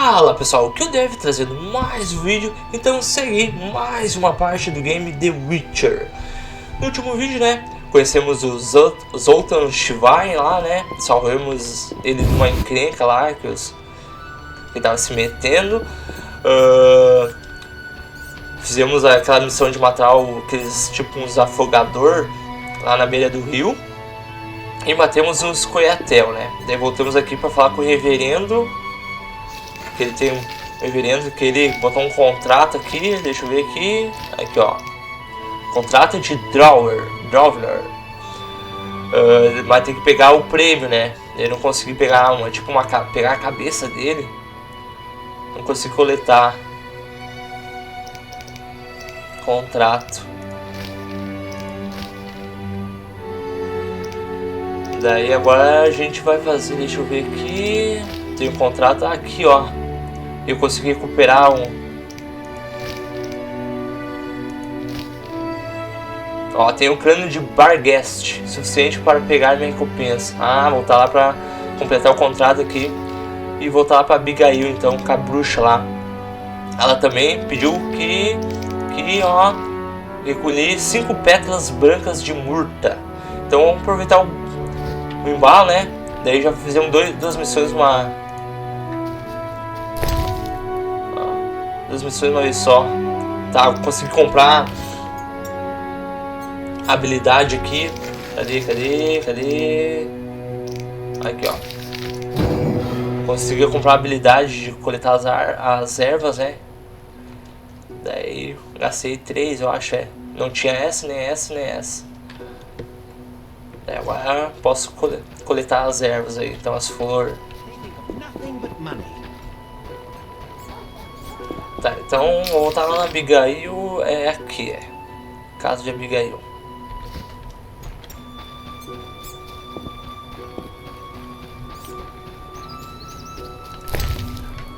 Fala pessoal, o KILLDEATH trazendo mais um vídeo. Então segue mais uma parte do game The Witcher. No último vídeo, né, conhecemos o Zoltan Shivai lá, né, salvamos ele de uma encrenca lá que ele tava se metendo. Fizemos aquela missão de matar aqueles tipo uns afogador lá na beira do rio. E matemos uns coiatel, né. Daí voltamos aqui para falar com o reverendo. Que ele tem um reverendo que ele botou um contrato aqui, deixa eu ver aqui ó, contrato de Drawler, mas tem que pegar o prêmio, né, ele não conseguiu pegar pegar a cabeça dele, não consegui coletar contrato. Daí agora a gente vai fazer, deixa eu ver aqui, tem um contrato aqui ó. Eu consegui recuperar Ó, tem um crânio de Barghest, suficiente para pegar minha recompensa. Voltar lá para completar o contrato aqui. E voltar lá para Abigail, então, com a bruxa lá. Ela também pediu que ó, recolhi 5 pétalas brancas de murta. Então vamos aproveitar o embalo, né? Daí já fizemos duas missões, duas missões uma vez só. Tá, consegui comprar a habilidade aqui. Cadê? Aqui ó. Consegui comprar a habilidade de coletar as ervas, né? Daí gastei 3, eu acho, não tinha essa, nem essa, nem essa. Daí agora posso coletar as ervas aí, então as flores. Tá, então vou voltar lá na Abigail, aqui, casa de Abigail.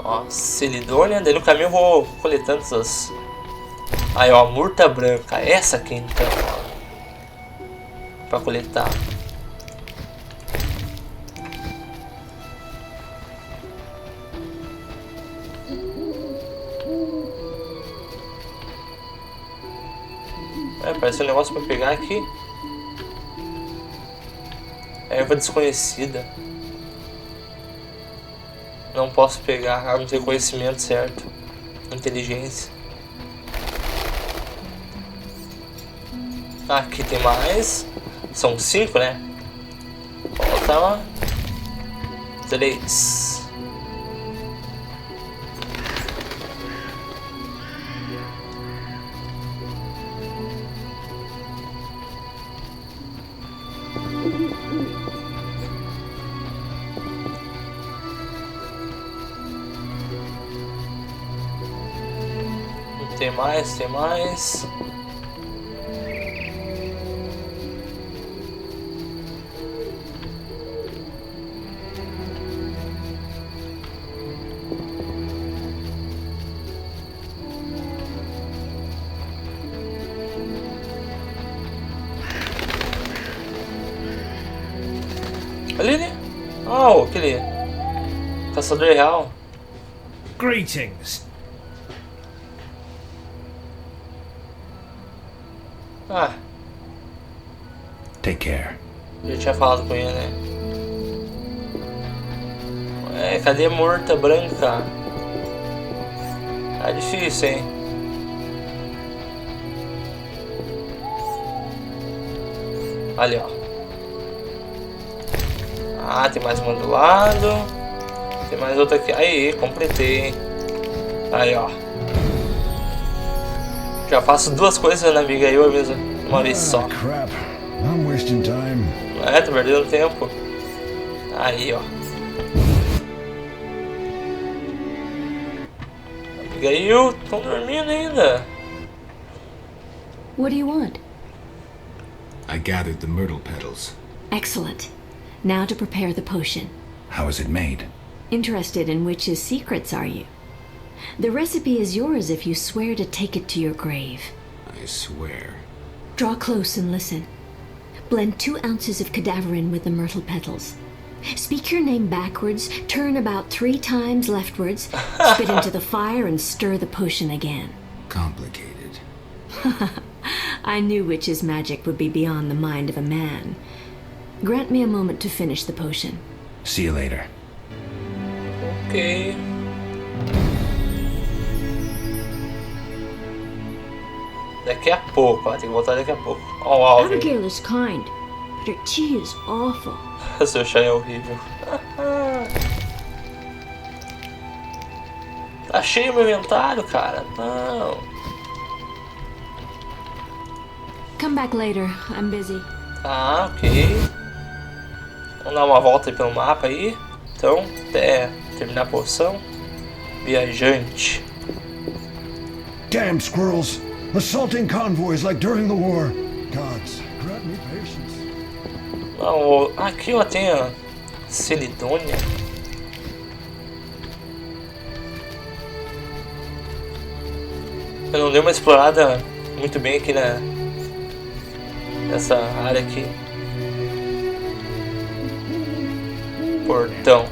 Ó, Celidônia, daí no caminho eu vou coletando essas. Aí ó, a murta branca, essa aqui então, ó, pra coletar. Parece um negócio pra pegar aqui. Erva desconhecida. Não posso pegar, não tenho conhecimento certo. Inteligência. Aqui tem mais. São 5, né? Volta lá. 3. Tem mais. Ali. Oh, aquele caçador real. Greetings. Take care. Já tinha falado com ele, né? Cadê a murta branca? Tá difícil, hein? Ali, ó. Tem mais uma do lado. Tem mais outra aqui. Aí, completei. Aí, ó. Já faço 2 coisas na Abigail mesmo, uma vez só. I'm wasting time. Tá perdendo tempo. Aí, ó. Abigail, estão dormindo ainda. What do you want? I gathered the myrtle petals. Excellent. Now to prepare the potion. How is it made? Interested in witches' secrets, are you? The recipe is yours if you swear to take it to your grave. I swear. Draw close and listen. Blend 2 ounces of cadaverine with the myrtle petals. Speak your name backwards, turn about 3 times leftwards, spit into the fire, and stir the potion again. Complicated. I knew witch's magic would be beyond the mind of a man. Grant me a moment to finish the potion. See you later. Ok. Daqui a pouco, ó, tem que voltar daqui a pouco. Ó, o Alvin. Abigail is kind, but her tea is awful. Seu chá é horrível. Tá cheio o meu inventário, cara. Não. Come back later. I'm busy. Tá, ok. Vamos dar uma volta aí pelo mapa aí. Então, até terminar a poção. Viajante. Damn squirrels! Assaulting convoys like during the war. Gods, grant me patience. Não, aqui ó, tem a Celidônia. Eu não dei uma explorada muito bem aqui nessa área aqui. Portão.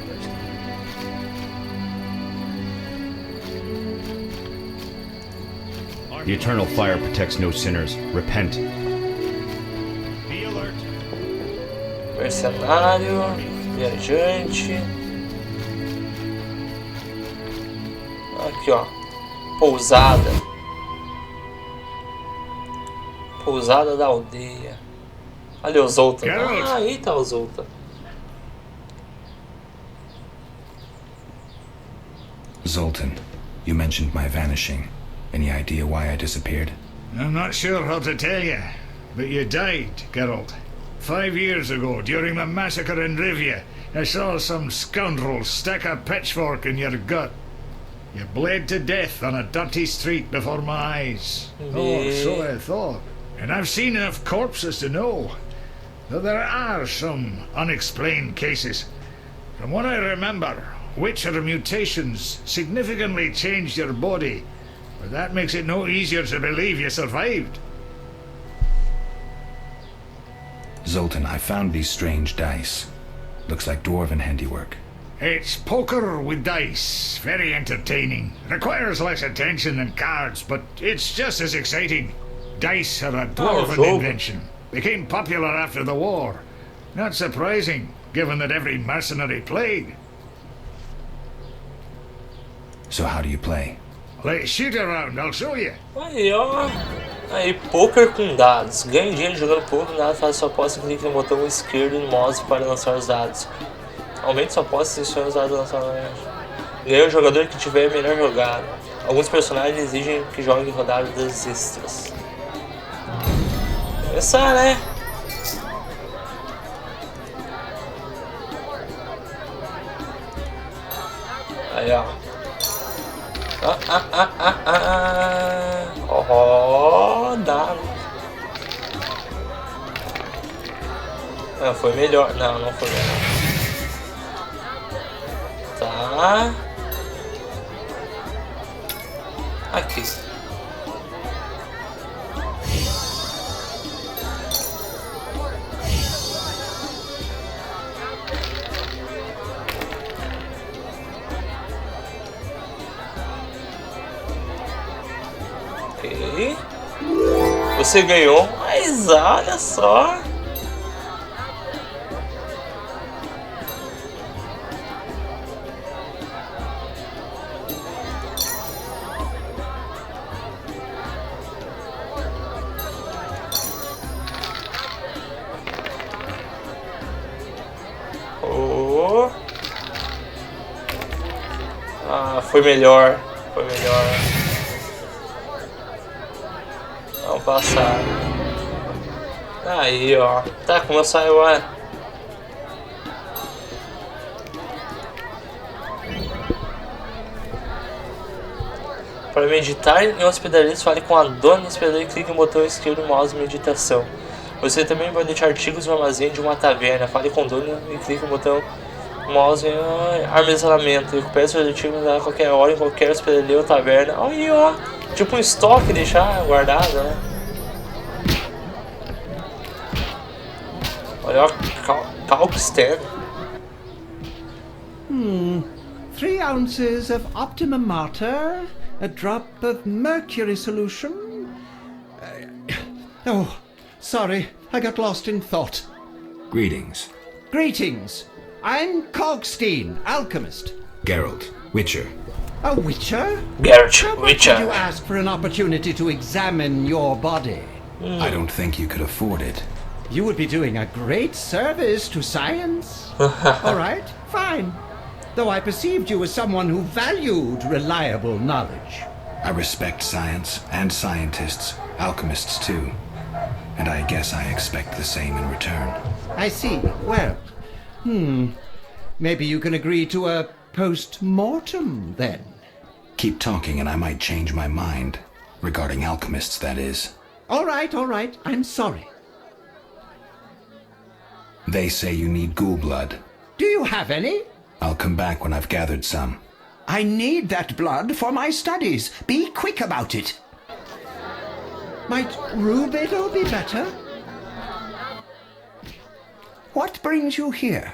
The eternal fire protects no sinners. Repent. Be alert. Mercenário, viajante. Aqui ó, pousada. Pousada da aldeia. Olha o Zoltan. Ah, aí tá o Zoltan. Zoltan, you mentioned my vanishing. Any idea why I disappeared? I'm not sure how to tell you, but you died, Geralt. 5 years ago, during the massacre in Rivia, I saw some scoundrel stick a pitchfork in your gut. You bled to death on a dirty street before my eyes. Oh, so I thought. And I've seen enough corpses to know that there are some unexplained cases. From what I remember, Witcher mutations significantly changed your body, but that makes it no easier to believe you survived. Zoltan, I found these strange dice. Looks like dwarven handiwork. It's poker with dice. Very entertaining. Requires less attention than cards, but it's just as exciting. Dice are a dwarven invention. Became popular after the war. Not surprising, given that every mercenary played. So how do you play? Let's shoot around, I'll show you. Aí ó, aí poker com dados. Ganhe dinheiro jogando poker com dados, faça sua aposta e clique no botão esquerdo no mouse para lançar os dados. Aumente sua aposta e selecione os dados lançados. Ganhe o jogador que tiver melhor jogado. Alguns personagens exigem que jogue rodadas extras. Começar, né? Aí ó. Dá. Não, foi melhor. Não, não foi melhor. Tá. Aqui. Ok. Você ganhou, mas olha só. Oh. Ah, foi melhor. Foi melhor. Vamos passar. Aí, ó. Tá, como eu saio agora? Para meditar em hospedarias, fale com a dona da hospedaria e clique no botão esquerdo do mouse meditação. Você também pode deixar artigos no armazém de uma taverna. Fale com o dono e clique no botão mouse em armazenamento. Recupere seus artigos a qualquer hora em qualquer hospedaria ou taverna. Aí, ó. Tipo um estoque, deixar guardado, né? Olha, ó, calc externo. 3 ounces of optimum mater, a drop of mercury solution. Oh, sorry, I got lost in thought. Greetings. Greetings. I'm Cogstein, alchemist. Geralt, Witcher. A witcher? Geralt, How much Witcher. did you ask for an opportunity to examine your body? I don't think you could afford it. You would be doing a great service to science. All right, fine. Though I perceived you as someone who valued reliable knowledge. I respect science and scientists, alchemists too. And I guess I expect the same in return. I see. Well, maybe you can agree to a post-mortem, then. Keep talking and I might change my mind. Regarding alchemists, that is. All right, I'm sorry. They say you need ghoul blood. Do you have any? I'll come back when I've gathered some. I need that blood for my studies. Be quick about it. Might Rubedo be better? What brings you here?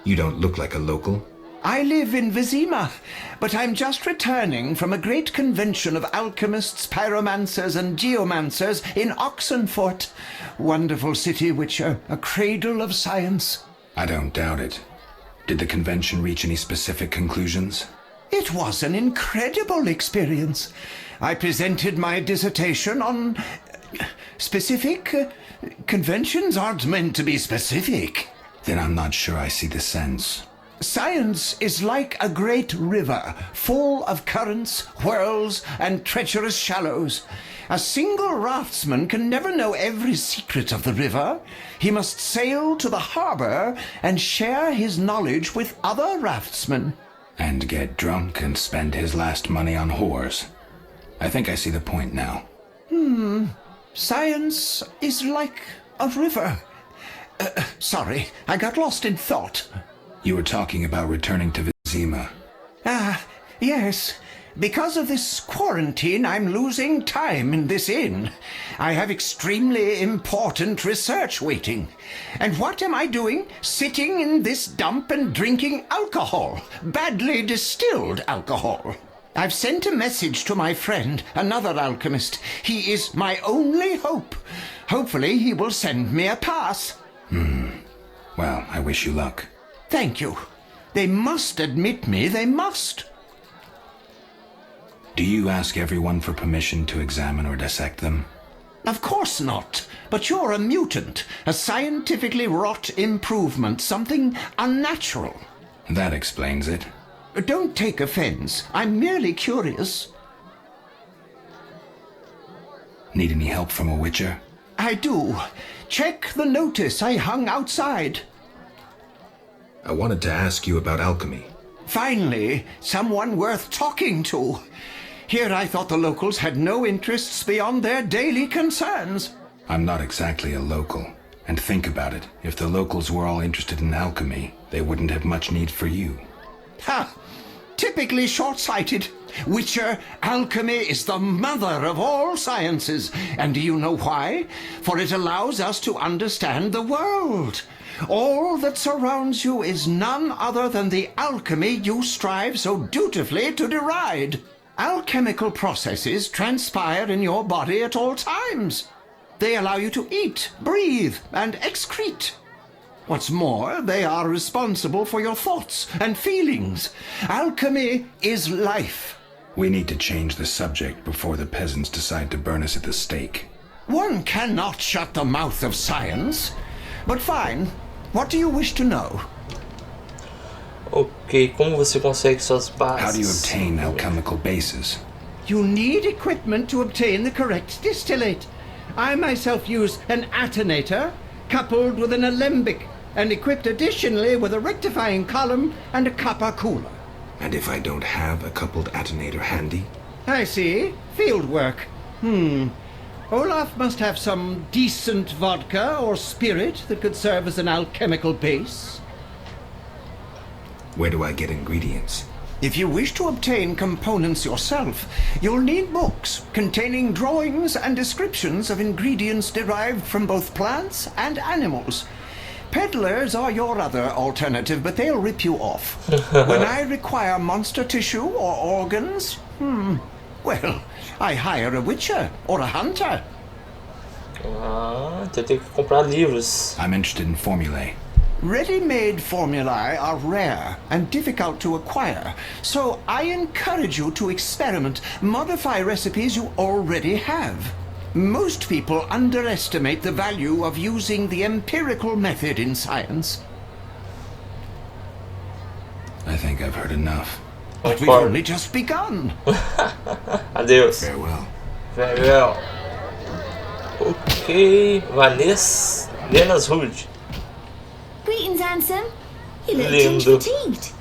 You don't look like a local. I live in Vizima, but I'm just returning from a great convention of alchemists, pyromancers, and geomancers in Oxenfurt. Wonderful city, Witcher, a cradle of science. I don't doubt it. Did the convention reach any specific conclusions? It was an incredible experience. I presented my dissertation on specific. Conventions aren't meant to be specific. Then I'm not sure I see the sense. Science is like a great river, full of currents, whirls, and treacherous shallows. A single raftsman can never know every secret of the river. He must sail to the harbor and share his knowledge with other raftsmen. And get drunk and spend his last money on whores. I think I see the point now. Science is like a river. Sorry, I got lost in thought. You were talking about returning to Vizima. Yes. Because of this quarantine, I'm losing time in this inn. I have extremely important research waiting. And what am I doing? Sitting in this dump and drinking alcohol. Badly distilled alcohol. I've sent a message to my friend, another alchemist. He is my only hope. Hopefully he will send me a pass. Well, I wish you luck. Thank you. They must admit me, they must. Do you ask everyone for permission to examine or dissect them? Of course not. But you're a mutant, a scientifically wrought improvement, something unnatural. That explains it. Don't take offense. I'm merely curious. Need any help from a witcher? I do. Check the notice I hung outside. I wanted to ask you about alchemy. Finally, someone worth talking to. Here I thought the locals had no interests beyond their daily concerns. I'm not exactly a local. And think about it. If the locals were all interested in alchemy, they wouldn't have much need for you. Ha! Typically short-sighted. Witcher, alchemy is the mother of all sciences. And do you know why? For it allows us to understand the world. All that surrounds you is none other than the alchemy you strive so dutifully to deride. Alchemical processes transpire in your body at all times. They allow you to eat, breathe, and excrete. What's more, they are responsible for your thoughts and feelings. Alchemy is life. We need to change the subject before the peasants decide to burn us at the stake. One cannot shut the mouth of science. But fine. What do you wish to know? Ok, como você consegue suas bases? How do you obtain alchemical bases? You need equipment to obtain the correct distillate. I myself use an attenator coupled with an alembic and equipped additionally with a rectifying column and a copper cooler. And if I don't have a coupled attenator handy? I see. Field work. Olaf must have some decent vodka or spirit that could serve as an alchemical base. Where do I get ingredients? If you wish to obtain components yourself, you'll need books containing drawings and descriptions of ingredients derived from both plants and animals. Peddlers are your other alternative, but they'll rip you off. When I require monster tissue or organs, well, I hire a witcher or a hunter. Ah, então eu tenho que comprar livros. I'm interested in formulae. Ready-made formulae are rare and difficult to acquire, so I encourage you to experiment, modify recipes you already have. Most people underestimate the value of using the empirical method in science. I think I've heard enough. But we've only just begun. Adeus. Farewell. Farewell. Ok, Vanessa. Lena's Hood. Greetings, handsome. You look Lindo. tinge fatigued.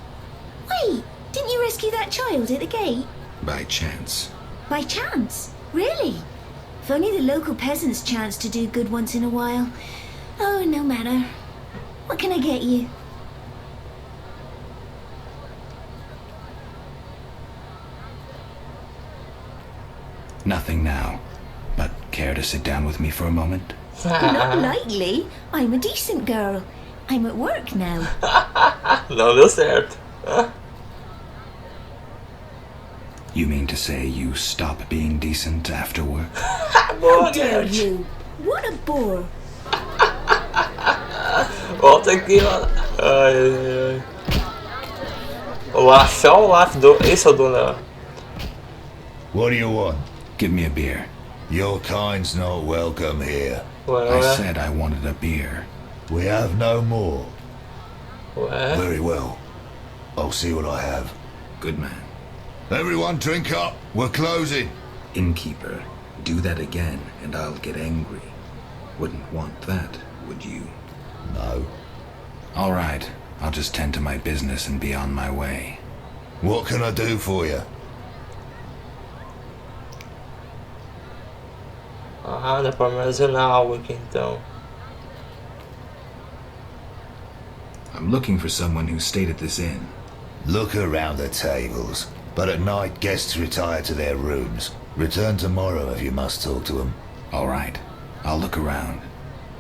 Wait, didn't you rescue that child at the gate? By chance. By chance? Really? If only the local peasants chanced to do good once in a while. Oh, no matter. What can I get you? Nothing now. But care to sit down with me for a moment? Not likely. I'm a decent girl. I'm at work now. Não deu certo. You mean to say you stop being decent after work? How dare you? What a bore. Volta aqui, mano. Ai, ai, ai. Olaf, é o Olaf do... Esse é o dono. What do you want? Give me a beer. Your kind's not welcome here. I said I wanted a beer. We have no more. Ué? Very well. I'll see what I have. Good man. Everyone drink up. We're closing. Innkeeper, do that again and I'll get angry. Wouldn't want that, would you? No. All right. I'll just tend to my business and be on my way. What can I do for you? Ah, dá pra armazenar algo aqui então. I'm looking for someone who stayed at this inn. Look around the tables. But at night, guests retire to their rooms. Return tomorrow if you must talk to them. All right. I'll look around.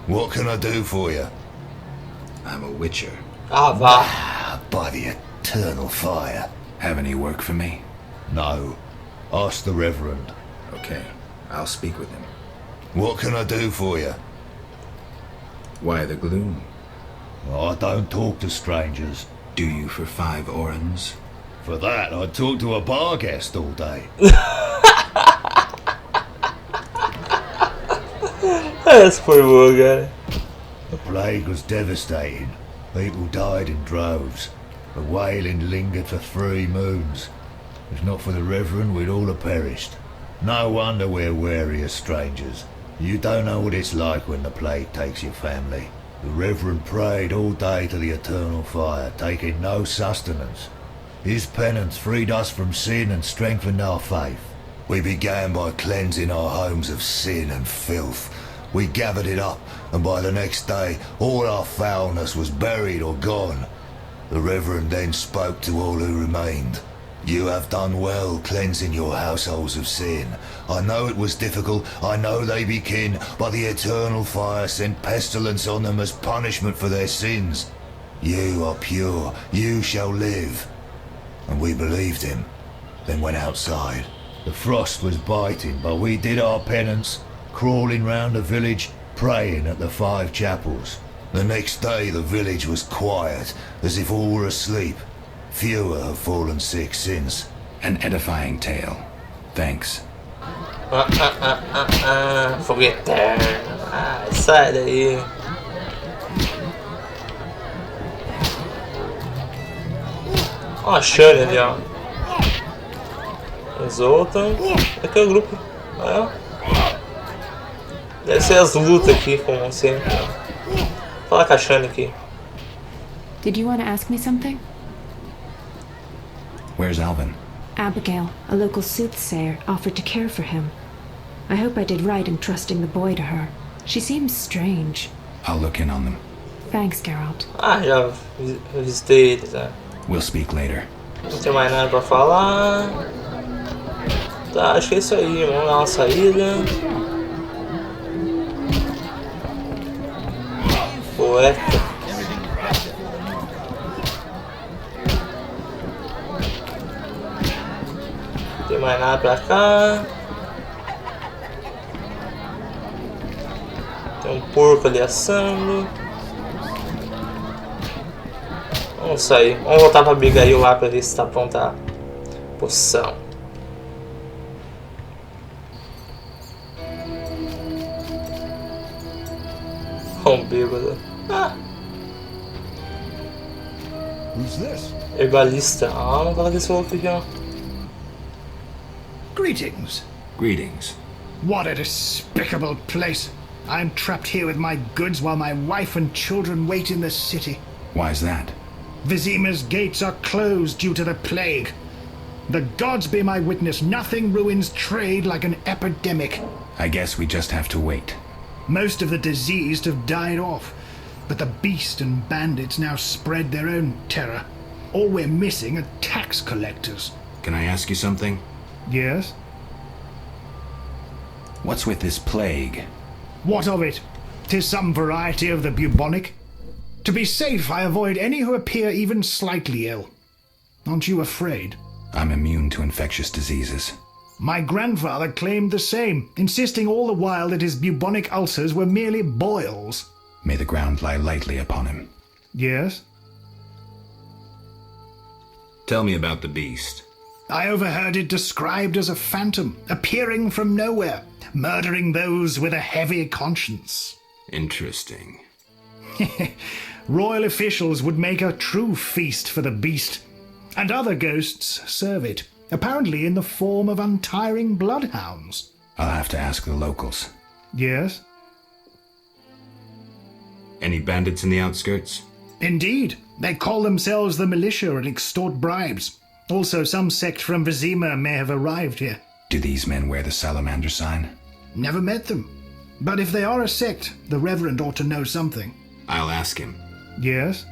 What can I do for you? I'm a witcher. Ah, vá. Ah, by the eternal fire. Have any work for me? No. Ask the Reverend. Okay. I'll speak with him. What can I do for you? Why the gloom? I don't talk to strangers. Do you for 5 orens? For that, I'd talk to a bar guest all day. Essa foi boa, cara. The plague was devastating. People died in droves. The wailing lingered for 3 moons. If not for the Reverend, we'd all have perished. No wonder we're wary of strangers. You don't know what it's like when the plague takes your family. The Reverend prayed all day to the eternal fire, taking no sustenance. His penance freed us from sin and strengthened our faith. We began by cleansing our homes of sin and filth. We gathered it up, and by the next day, all our foulness was buried or gone. The Reverend then spoke to all who remained. You have done well cleansing your households of sin. I know it was difficult, I know they be kin, but the eternal fire sent pestilence on them as punishment for their sins. You are pure, you shall live. And we believed him, then went outside. The frost was biting, but we did our penance, crawling round the village, praying at the 5 chapels. The next day the village was quiet, as if all were asleep. Fewer have fallen sick since. An edifying tale. Thanks. Fogo eterno. Ah, sai daí. Ó, a Shane ali, ó. Os outros. Aqui é o grupo. É. Deve ser as lutas aqui, como sempre. Vou falar com a Shane aqui. Did you want to ask me something? Where's Alvin? Abigail, a local soothsayer, offered to care for him. I hope I did right in trusting the boy to her. She seems strange. I'll look in on them. Thanks, Geralt. Ah, já visitei eles, né? We'll speak later. Não tem mais nada pra falar. Tá, acho que é isso aí. Vamos dar uma saída. Poeta. Não tem mais nada pra cá. Tem um porco ali assando. Vamos sair. Vamos voltar pra Abigail lá pra ver se tá pronta a poção. Um bêbado. Ah! Who's this? Herbalista. Ah, não coloca esse louco aqui, ó. Greetings. Greetings. What a despicable place. I'm trapped here with my goods while my wife and children wait in the city. Why's that? Vizima's gates are closed due to the plague. The gods be my witness, nothing ruins trade like an epidemic. I guess we just have to wait. Most of the diseased have died off, but the beast and bandits now spread their own terror. All we're missing are tax collectors. Can I ask you something? Yes? What's with this plague? What of it? 'Tis some variety of the bubonic. To be safe, I avoid any who appear even slightly ill. Aren't you afraid? I'm immune to infectious diseases. My grandfather claimed the same, insisting all the while that his bubonic ulcers were merely boils. May the ground lie lightly upon him. Yes? Tell me about the beast. I overheard it described as a phantom, appearing from nowhere, murdering those with a heavy conscience. Interesting. Royal officials would make a true feast for the beast, and other ghosts serve it, apparently in the form of untiring bloodhounds. I'll have to ask the locals. Yes? Any bandits in the outskirts? Indeed. They call themselves the militia and extort bribes. Also, some sect from Vizima may have arrived here. Do these men wear the salamander sign? Never met them. But if they are a sect, the Reverend ought to know something. I'll ask him. Yes?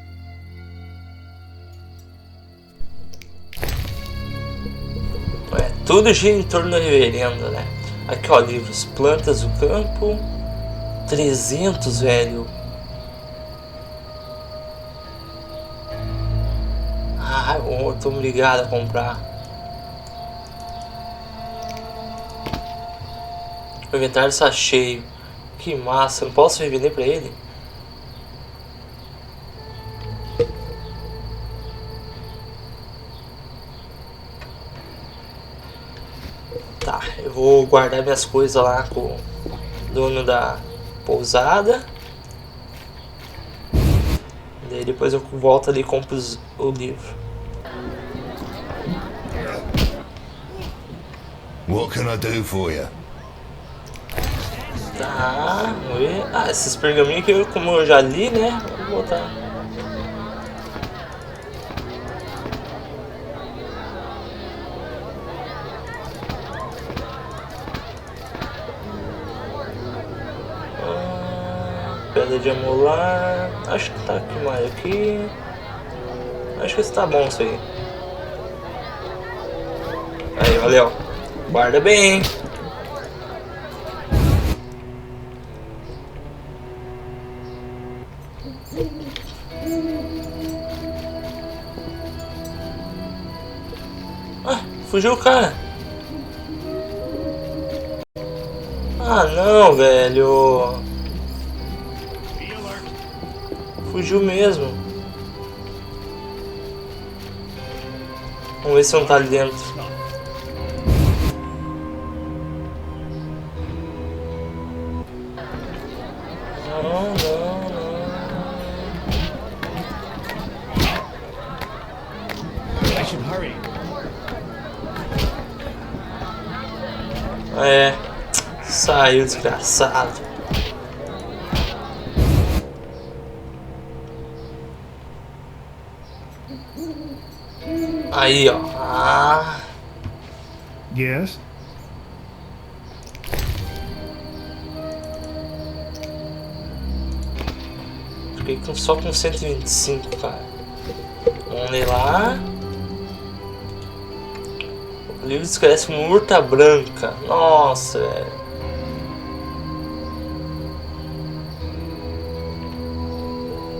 É, tudo gira em torno do reverendo, né? Aqui, ó, livros. Plantas do campo. 300, velho. Ah, eu tô obrigado a comprar. O inventário está cheio. Que massa. Eu não posso revender pra ele? Tá, eu vou guardar minhas coisas lá com o dono da pousada. Daí depois eu volto ali e compro o livro. What can I do for you? Tá, vamos ver. Ah, esses pergaminhos aqui, como eu já li, né? Vou botar. Pedra de amolar. Acho que tá aqui mais aqui. Acho que isso tá bom, isso aí. Aí, valeu. Guarda bem. Ah, fugiu o cara. Ah, não, velho. Fugiu mesmo. Vamos ver se não tá ali dentro. Não. I should hurry. É. Saiu, desgraçado. Aí, ó. Ah. Yes? Fiquei só com 125, cara. Vamos ler lá. O livro descreve uma urta branca. Nossa, velho.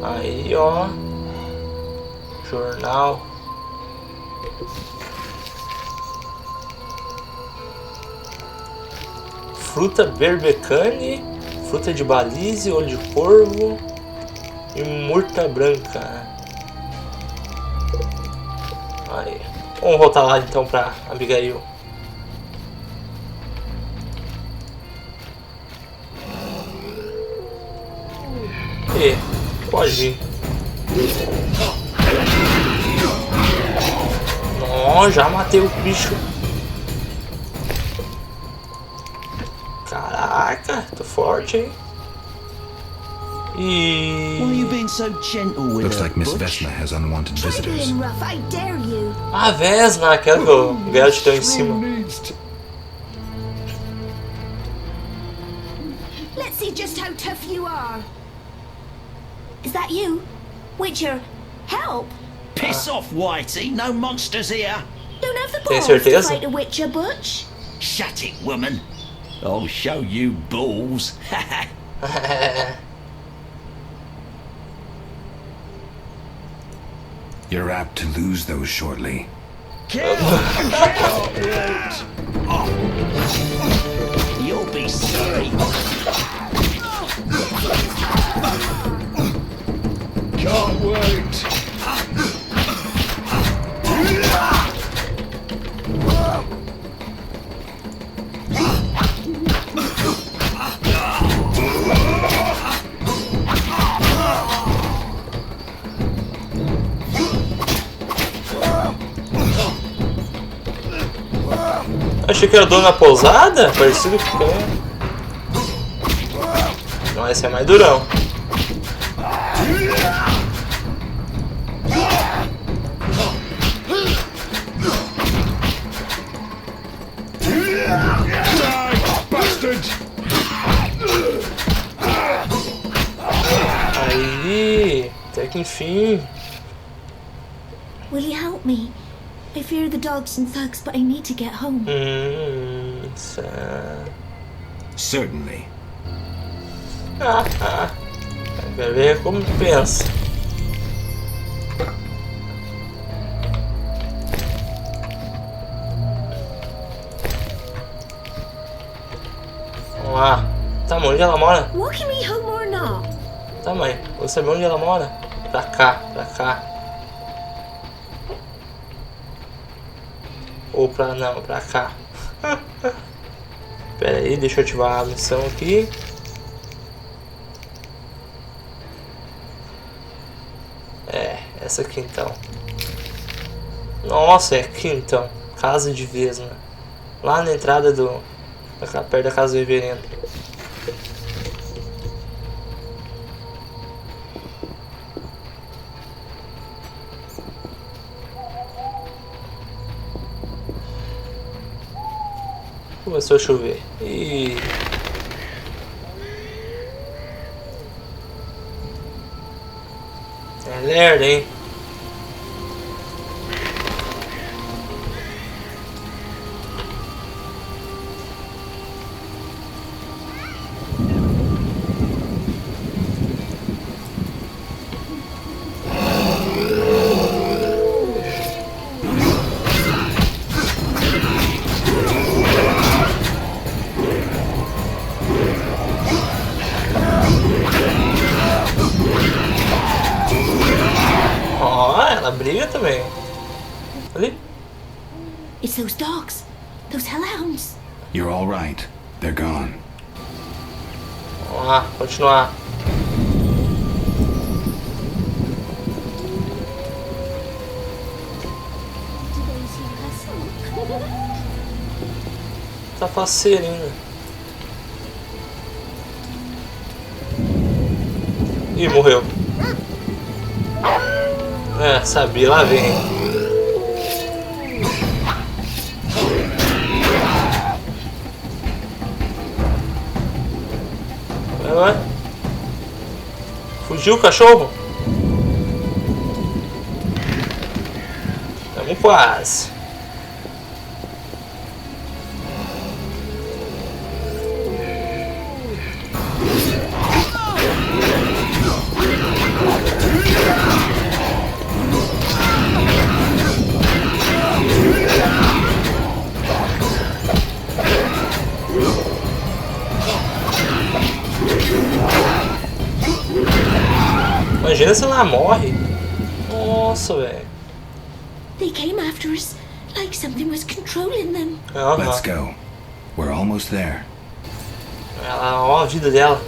Aí, ó. Jornal. fruta berbecane, fruta de balize, olho de corvo e murta branca. Aí. Vamos voltar lá então pra Abigail. E pode ir. Não, já matei o bicho. Caraca, tô forte, hein? E... Why are you being so gentle with Looks her, like Miss Butch? Vesna has unwanted Try visitors. being rough, I dare you. a Vesna, aquela que o Geralt deu em cima. Let's see just how tough you are. Is that you? Witcher, help! Piss off, Whitey. No monsters here. Don't have the Tem balls to certeza? fight a Witcher, Butch. Shut it, woman. I'll show you balls. You're apt to lose those shortly. You'll be sorry. Can't wait. Achei que era dono da pousada? Parecido com... Não, esse é mais durão. Aí, até que enfim. Will you help me? I fear the dogs and thugs, but I need to get home. Certainly. Quero ver como pensa. Vamos lá. Tá, onde ela mora? Walking me home or not? Tá, mãe. Vou saber onde ela mora. Pra cá, pra cá. Ou pra... não, pra cá. Pera aí, deixa eu ativar a missão aqui. É, essa aqui então. Nossa, é aqui então. Casa de Vesna. Lá na entrada do... perto da casa do reverendo. Começou a chover. E... é lerda, hein? Ela briga também. Ali. It's those dogs. Those hellhounds. You're all right. They're gone. Vamos lá, continuar. Tá faceiro ainda. Ih, morreu. É, sabia, lá vem. Vai. Fugiu o cachorro? Tamo quase. Imagina se ela morre. Nossa, velho. They came after us like something was controlling them. Let's go. We're almost there. Ela, ó a vida dela.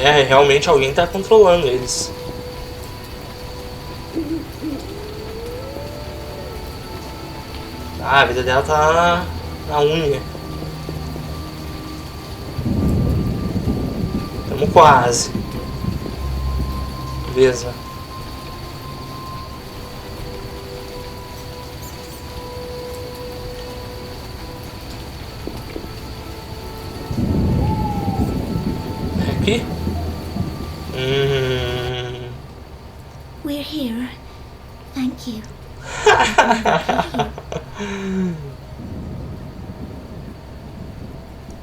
É, realmente alguém tá controlando eles. Ah, a vida dela tá na unha. Tamo quase. Beleza. É aqui? We're here. Thank you.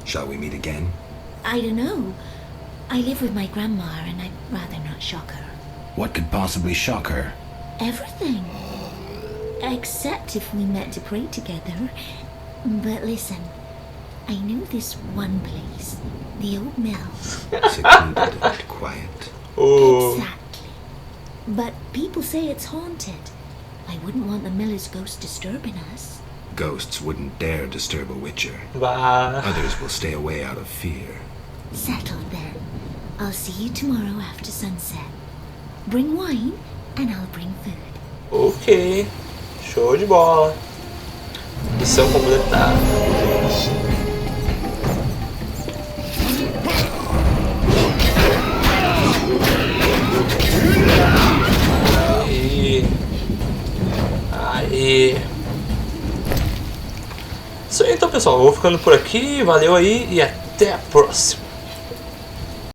Shall we meet again? I don't know. I live with my grandma and I'd rather not shock her. What could possibly shock her? Everything. Except if we met to pray together. But listen, I know this one place. The old mill. Secluded and quiet. Oh. Exactly. But people say it's haunted. I wouldn't want the miller's ghost disturbing us. Ghosts wouldn't dare disturb a witcher. Bah. Others will stay away out of fear. Settled then. I'll see you tomorrow after sunset. Bring wine and I'll bring food. Ok. Show de bola. Missão completada. Aê. Isso aí então, pessoal, eu vou ficando por aqui, valeu aí e até a próxima.